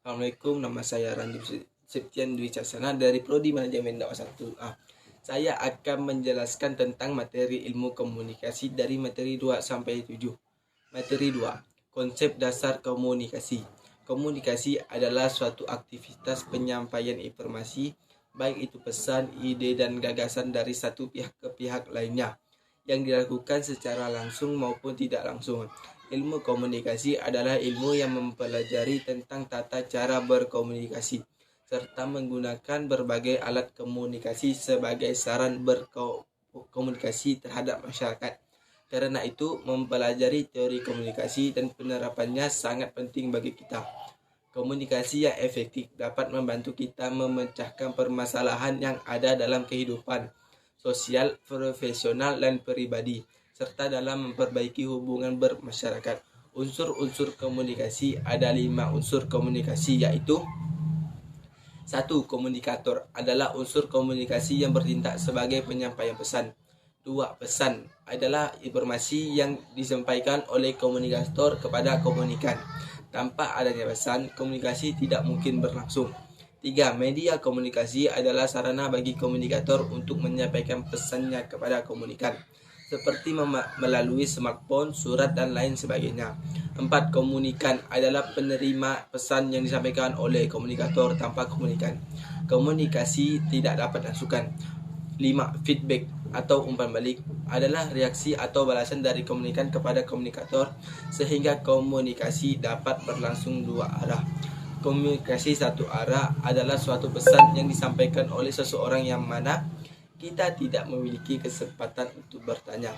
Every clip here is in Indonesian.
Assalamualaikum, nama saya Randy Septian Dwi Caksono dari Prodi Manajemen Dakwah 1A. Saya akan menjelaskan tentang materi ilmu komunikasi dari materi 2 sampai 7. Materi 2, konsep dasar komunikasi. Komunikasi adalah suatu aktivitas penyampaian informasi, baik itu pesan, ide, dan gagasan dari satu pihak ke pihak lainnya, yang dilakukan secara langsung maupun tidak langsung. Ilmu komunikasi adalah ilmu yang mempelajari tentang tata cara berkomunikasi, serta menggunakan berbagai alat komunikasi sebagai saran berkomunikasi terhadap masyarakat. Karena itu, mempelajari teori komunikasi dan penerapannya sangat penting bagi kita. Komunikasi yang efektif dapat membantu kita memecahkan permasalahan yang ada dalam kehidupan sosial, profesional, dan pribadi, serta dalam memperbaiki hubungan bermasyarakat. Unsur-unsur komunikasi, ada 5 unsur komunikasi, yaitu 1. Komunikator adalah unsur komunikasi yang bertindak sebagai penyampaian pesan. 2. Pesan adalah informasi yang disampaikan oleh komunikator kepada komunikan. Tanpa adanya pesan, komunikasi tidak mungkin berlangsung. 3. Media komunikasi adalah sarana bagi komunikator untuk menyampaikan pesannya kepada komunikan, seperti melalui smartphone, surat, dan lain sebagainya. 4. Komunikan adalah penerima pesan yang disampaikan oleh komunikator tanpa komunikan. Komunikasi tidak dapat masukan. 5. Feedback atau umpan balik adalah reaksi atau balasan dari komunikan kepada komunikator, sehingga komunikasi dapat berlangsung dua arah. Komunikasi satu arah adalah suatu pesan yang disampaikan oleh seseorang yang mana kita tidak memiliki kesempatan untuk bertanya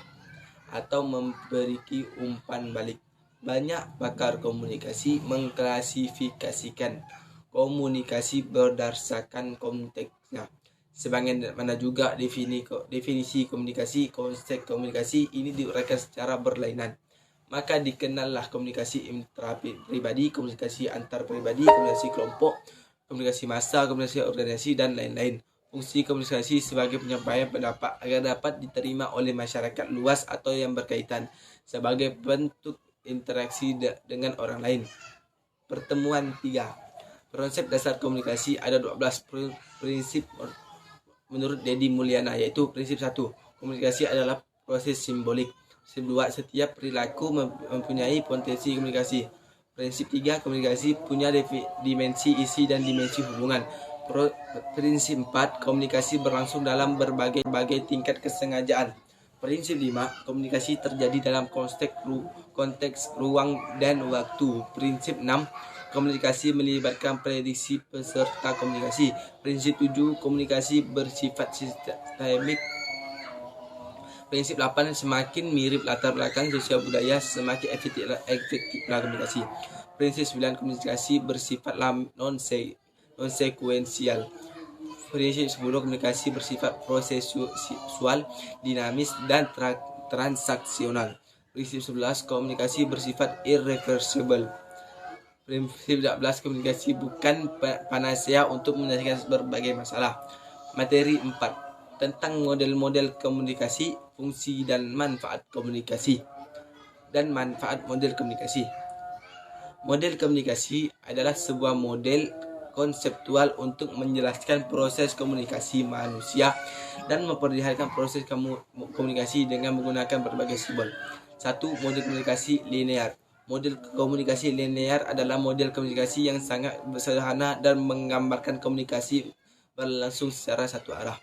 atau memberi umpan balik. Banyak pakar komunikasi mengklasifikasikan komunikasi berdasarkan konteksnya. Sebagaimana juga definisi komunikasi, konsep komunikasi ini diuraikan secara berlainan. Maka dikenallah komunikasi intrapribadi, komunikasi antar pribadi, komunikasi kelompok, komunikasi massa, komunikasi organisasi, dan lain-lain. Fungsi komunikasi sebagai penyampaian pendapat agar dapat diterima oleh masyarakat luas atau yang berkaitan, sebagai bentuk interaksi dengan orang lain. Pertemuan 3. Konsep dasar komunikasi ada 12 prinsip menurut Deddy Mulyana, yaitu prinsip 1. Komunikasi adalah proses simbolik. Prinsip 2. Setiap perilaku mempunyai potensi komunikasi. Prinsip 3. Komunikasi punya dimensi isi dan dimensi hubungan. Prinsip 4. Komunikasi berlangsung dalam berbagai tingkat kesengajaan. Prinsip 5. Komunikasi terjadi dalam konteks ruang dan waktu. Prinsip 6. Komunikasi melibatkan prediksi peserta komunikasi. Prinsip 7. Komunikasi bersifat sistemik. Prinsip 8. Semakin mirip latar belakang sosial budaya, semakin efektiflah komunikasi. Prinsip 9. Komunikasi bersifat non-sekuensial. Prinsip 10. Komunikasi bersifat prosesual, dinamis, dan transaksional. Prinsip 11. Komunikasi bersifat irreversible. Prinsip 12. Komunikasi bukan panacea untuk menyelesaikan berbagai masalah. Materi 4. Tentang model-model komunikasi, fungsi dan manfaat komunikasi, dan manfaat model komunikasi. Model komunikasi adalah sebuah model konseptual untuk menjelaskan proses komunikasi manusia dan memperlihatkan proses komunikasi dengan menggunakan berbagai simbol. 1. Model komunikasi linear. Model komunikasi linear adalah model komunikasi yang sangat sederhana dan menggambarkan komunikasi berlangsung secara satu arah.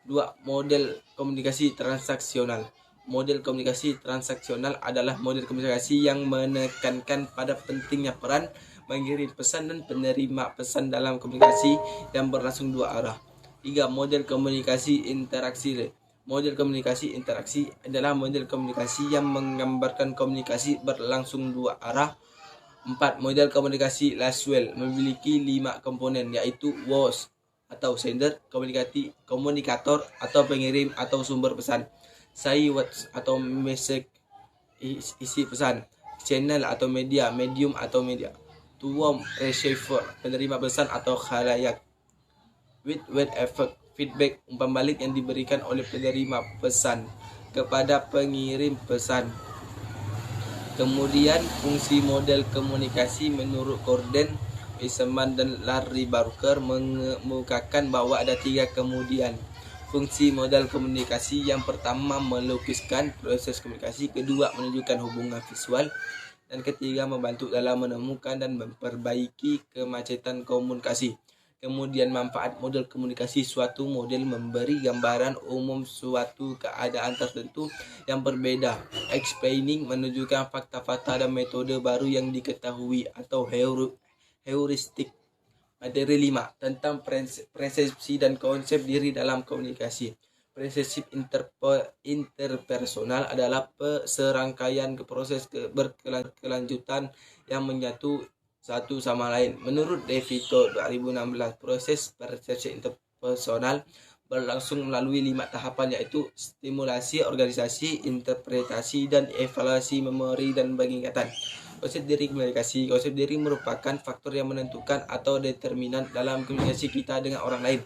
2. Model komunikasi transaksional. Model komunikasi transaksional adalah model komunikasi yang menekankan pada pentingnya peran mengirim pesan dan penerima pesan dalam komunikasi yang berlangsung dua arah. 3. Model komunikasi interaksi. Model komunikasi interaksi adalah model komunikasi yang menggambarkan komunikasi berlangsung dua arah. 4. Model komunikasi Laswell memiliki 5 komponen, yaitu host atau sender, komunikator atau pengirim atau sumber pesan, say words atau message isi pesan, channel atau media, medium atau media, to whom receiver penerima pesan atau khalayak, with effect feedback umpan balik yang diberikan oleh penerima pesan kepada pengirim pesan. Kemudian fungsi model komunikasi menurut Gordon Wiseman dan Larry Barker mengemukakan bahwa ada 3 kemudian fungsi modal komunikasi. Yang pertama melukiskan proses komunikasi, kedua menunjukkan hubungan visual, dan ketiga membantu dalam menemukan dan memperbaiki kemacetan komunikasi. Kemudian manfaat model komunikasi. Suatu model memberi gambaran umum suatu keadaan tertentu yang berbeda. Explaining menunjukkan fakta-fakta dan metode baru yang diketahui atau heuristik. Materi 5 tentang persepsi dan konsep diri dalam komunikasi. Persepsi interpersonal adalah serangkaian proses berkelanjutan yang menyatu satu sama lain. Menurut Devito 2016, proses persepsi interpersonal berlangsung melalui 5 tahapan, yaitu stimulasi, organisasi, interpretasi, dan evaluasi memori dan pengingatan. Konsep diri komunikasi. Konsep diri merupakan faktor yang menentukan atau determinan dalam komunikasi kita dengan orang lain.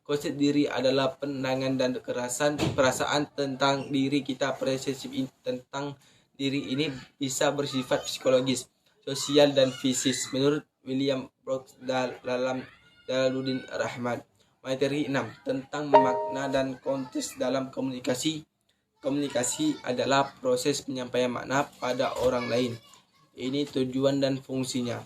Konsep diri adalah pandangan dan perasaan tentang diri kita. Persepsi tentang diri ini bisa bersifat psikologis, sosial, dan fisis. Menurut William Brooks dalam Jalaluddin Rahman. Materi 6 tentang makna dan konteks dalam komunikasi. Komunikasi adalah proses penyampaian makna pada orang lain. Ini tujuan dan fungsinya.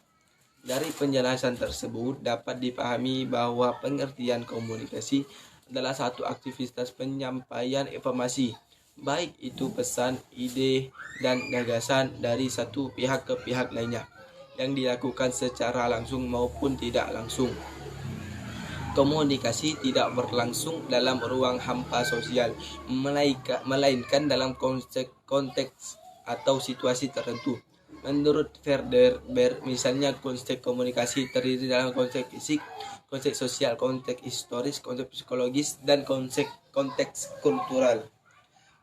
Dari penjelasan tersebut dapat dipahami bahwa pengertian komunikasi adalah satu aktivitas penyampaian informasi, baik itu pesan, ide, dan gagasan dari satu pihak ke pihak lainnya, yang dilakukan secara langsung maupun tidak langsung. Komunikasi tidak berlangsung dalam ruang hampa sosial, melainkan dalam konteks atau situasi tertentu. Menurut Verder, misalnya konteks komunikasi terdiri dalam konteks fisik, konteks sosial, konteks historis, konteks psikologis, dan konteks kultural.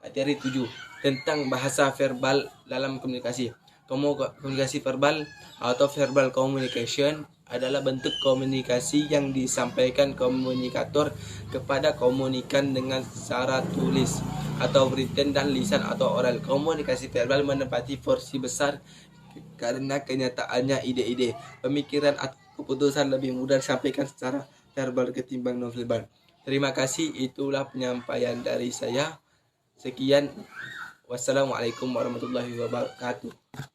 Materi 7 tentang bahasa verbal dalam komunikasi. Komunikasi verbal atau verbal communication adalah bentuk komunikasi yang disampaikan komunikator kepada komunikan dengan secara tulis atau written dan lisan atau oral. Komunikasi verbal menempati porsi besar karena kenyataannya ide-ide, pemikiran atau keputusan lebih mudah disampaikan secara verbal ketimbang non-verbal. Terima kasih, itulah penyampaian dari saya. Sekian, wassalamualaikum warahmatullahi wabarakatuh.